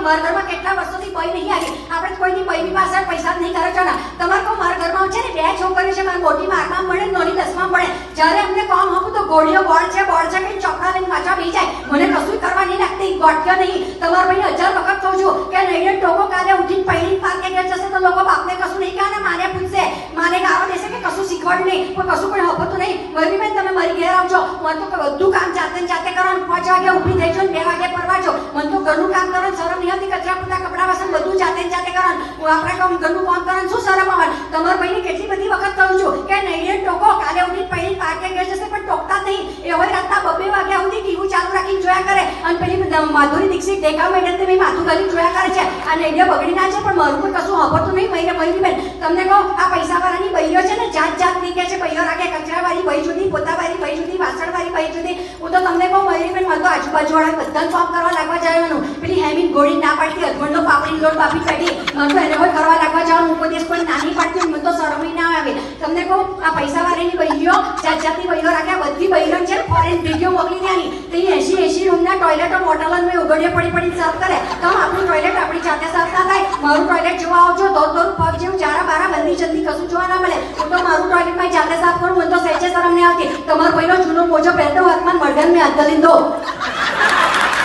મારા ઘરમાં કેટલા વર્ષોથી કોઈ નહીં આવી. આપણે કોઈની બહેની પાસે પૈસા જ નહીં ખર્ચવાના. તમારે કહું મારા ઘરમાં છે ને 2 છોકરીઓ છે. મારી મોટી 12માં ભણે, નાની 10માં ભણે. જ્યારે અમને કામ આપું તો ગોળીઓ બોળ છે કઈ ચોકડા લઈને પાછા બેસી જાય. મને કશું કરવા નહીં લાગતી, ગોઠ્યો નહીં. તમારા ભાઈને 1000 વખત કહું છું કે નહીં ટોકો કાલે ઉઠીને પૈણી પાર્કે ઘેર જશે તો લોકો બાપને કશું નહીં કહે ને માને પૂછશે, માને ગાવા દેશે કે કશું શીખવાડ્યું નહીં, પણ કશું કોઈ હપતું નહીં. મારી બેન તમે મારી ઘેર આવજો, મને તો બધું કામ જાતે કરવાનું. 5 વાગે ઊભી થઈ જાઓ, 2 વાગે પરવા જાઓ. મને તો ઘરનું કામ કરવાનું શરમ નહીં આવતી. કચરા પોતા કપડા વાસણ બધું જાતે કરવાનું. હું આપણે કામ ઘરનું કામ કરવાનું શું શરમ આવે? તમારા ભાઈને કેટલી બધી વખત કહું છું કે નહીં ટોકો કાલે ઉઠીને પૈણી પાર્કે ઘેર જશે, પણ ટોકતા જ નહીં. એવા રાતના 2 વાગ્યા સુધી ટીવી ચાલુ રાખીને જોયા કરે. અને પેલી માધુરી દીક્ષિત દેખા મેડમ તમે માથું ગલી જોયા કરે છે. આ નૈડ્ય બગડી ના છે, પણ મારું કોઈ કશું હપતું નહીં. મહિને બેન તમને કહું આ પૈસાવાળાની બહીઓ છે ને જાત ની કે છે. બહીઓ રાખે, કચરાવાળી બહી જુદી, પોતાવાળી બહી જુદી, વાસણવાળી બહી જુદી. હું તો તમને કહું મયુરી બેન મને તો આજુબાજુવાળા બધા કામ કરવા લાગવા જવાનું. પેલી હેમિંગ ગોળી ના પાડતી, હસબન્ડનો પાપડી લોટ બાપી કાઢી મને તો એને કોઈ કરવા લાગવા જવાનું. હું કોઈ દિવસ કોઈ નાની પાડતી, મને તો શરમ ના આવે. તમને કહું આ પૈસાવાળાની બહીઓ જાતની બહીઓ રાખ્યા. બધી બહીઓ છે ફોરેન વિડીયો મોકલી દેવાની. તો 80 રૂમના ટોયલેટો મોટલો ઉઘડીએ પડી સર્વ કરે. તો આપણું ટોયલેટ આપણી જાતે સર્વ ના થાય. મારું ટોયલેટ જોવા આવજો, દોર પગ જેવું ચારા બારા બંધી જલ્દી કશું જોવા ના મળે. હું તો મારું ટોયલેટ માં જાતે સાફ કરું. મને તો સહેજે શરમ નહીં આવતી. તમારો ભાઈનો જૂનો મોજો પહેરતો હાથમાં મરઘન મેં હાથ લઈને દો.